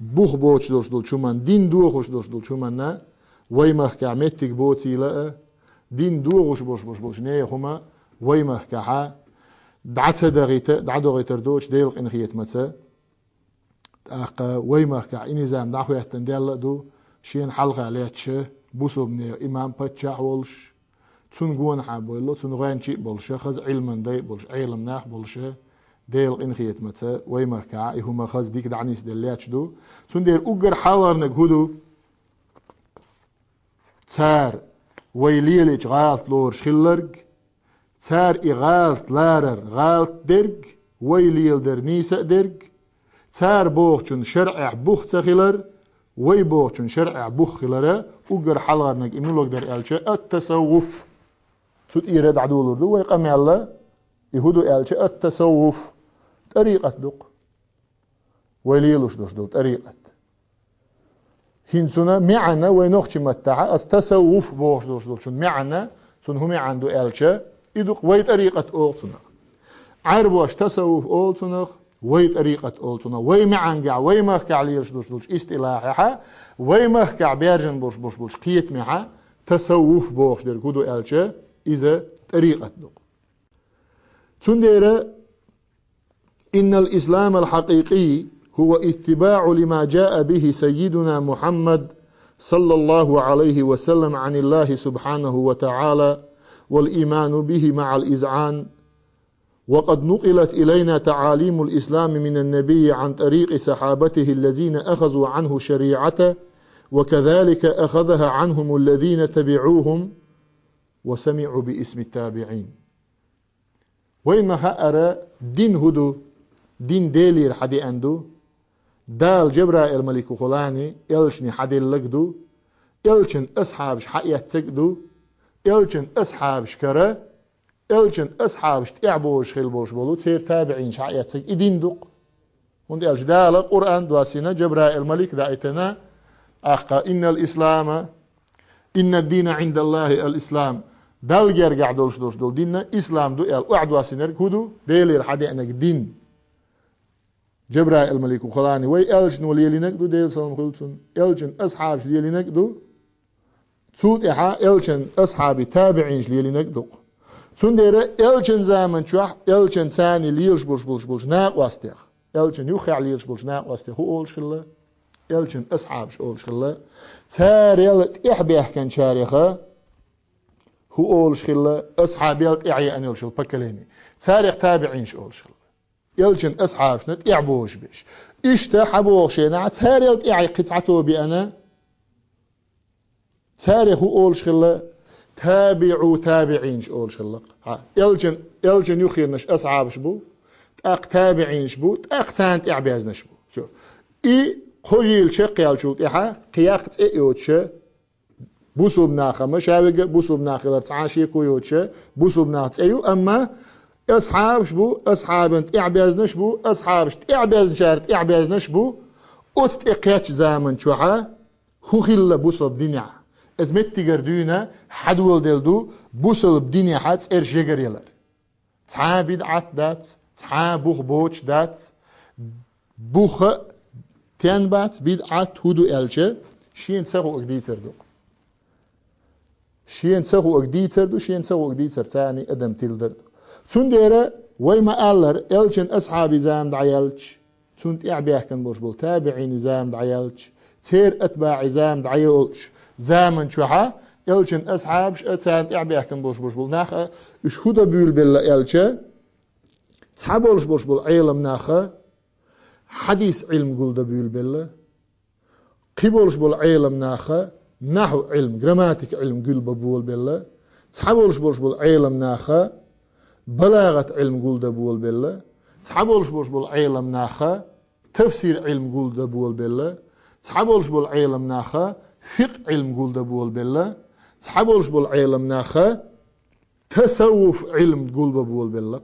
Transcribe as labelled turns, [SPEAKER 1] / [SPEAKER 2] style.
[SPEAKER 1] بوخ بوش دوش دول شومان دين دوخوش دوش دول شومان نا ويمه كعمتك بوتي لا دين دوغوش بوش نيه هما ويمه كعا دعت دغيتر دوش ديل إنخيت متى أقا ويمه كع إني زام دعخو يحتندل دو شين حلقة عليه تشه بوسوبني إمام بتشع ولش تون جون حابولو تون غين شيء بولش خز علما داي بولش علم ناخ بولش ديل إنخيت متى ويمه كع هما خز ديك دعنيس دلياتش دو تون دير أجر حوار نجهدو تار ويليلج غالت لور شخلرج تار إغالت لارر غالت درج ويليل در نيسا درج تار بوخشن شرع بوخ تخلر وي بوخشن شرع بوخ خلره أجر حلغر نج إمنولوج در ألشة التصوف تود إيراد عدولور دو ويقام يلا يهودو ألشة التصوف طريقة دق ويليلوش دوش دو طريقة هنسونا معنا وينوخش متاعة التصوف بوخش دوش دول شون معنا شون هم عنده ألشة يدق وي طريقة أولتنا عربوش تصوف أولتنا وي طريقة أولتنا وي معنقع وي مخكع ليرش دوش دولش استلاحها وي مخكع بيرجن بوش قيت معها تصوف بوخش در كودو ألشة إذا طريقة دق تندير إن الإسلام الحقيقي هو اتباع لما جاء به سيدنا محمد صلى الله عليه وسلم عن الله سبحانه وتعالى والإيمان به مع الإذعان وقد نقلت إلينا تعاليم الإسلام من النبي عن طريق صحابته الذين أخذوا عنه شريعته وكذلك أخذها عنهم الذين تبعوهم وسمعوا باسم التابعين وإنها أرى دين هدو دين ديلير حدي أندو دال جبرائيل الملك خلاني إلشني حدي اللقدو إلشن أصحابش حقيات تقدو إلشن أصحابش كرا إلشن أصحابش تعبوش خلبوش بولو تير تابعين حقيات تق إدين دوق وند إلش دال قرآن دواسينا جبرائيل الملك دايتنا أخا إن الإسلام إن الدين عند الله الإسلام دال جرجع دولش دول ديننا إسلام دو إل أعدواسينا كودو ديلير حدي أنك دين جبرائيل الملك وخلاني وي ألجن وليلينك دو ديل سلام خلصن ألجن أصحاب ليلينك دو تود إحا ألجن أصحاب تابعين ليلينك دو تون ديرا ألجن زامن شوح ألجن ثاني ليلش بولش ناق واستيخ ألجن يخيع ليلش بولش ناق واستيخ هو أولش خلا ألجن أصحاب أولش خلا تاريل إحبيح كان شارخة هو أولش خلا أصحاب يلت إعي أن يلشل بكليني تاريخ تابعين أولش خلا يلجن أصحاب شنت إعبوش بيش إشتا حبوش ينع تاريخ إعي قطعته بأنا تاريخ أول شخلا تابعوا تابعين أول شخلا يلجن يخيرنش أصحاب شبو تأق تابعين شبو تأق تانت إعبازنا شبو شو إي خجيل شقيال شو إحا قياقت إيوتش بوسوب ناخا مشاوق بوسوب ناخا تعاشي كويوتش بوسوب ناخت إيو أما أصحاب شبو أصحاب أنت إعبازنا شبو أصحاب شت إعبازن شارت إعبازنا شبو أتت إقياتش زامن شوحا هو خلا بوصل بدنيا أزمت تجردونا حدول دلدو بوصل بدنيا حات إرش يجر يلر تها بدعات دات تها بوخ بوش دات بوخ تنبات بدعات هدو إلشة شين سخو أقديتر دو شين سخو أقديتر دو شين سخو أقديتر تاني أدم تلدر دو تون ديرا ويما ألر إلشن أصحابي زام دعيالش تون إعبيح كان بوش بول تابعين زام دعيالش تير أتباع زام دعيالش زامن شوحا إلشن أصحابش أتسان إعبيح كان بوش بول ناخا إش هودا بيول بلا إلشا تحبولش بوش بول علم ناخا حديث علم قول دا بيول بلا قبولش بول علم ناخا نحو علم جراماتيك علم قول بول بلا تحبولش بوش بول علم ناخا بلاغة علم قول دبول بالله تحبولش بول علم ناخا تفسير علم قول دبول بالله تحبولش بول علم ناخا فقه علم قول دبول بالله تحبولش بول علم ناخا تصوف علم قول بول بالله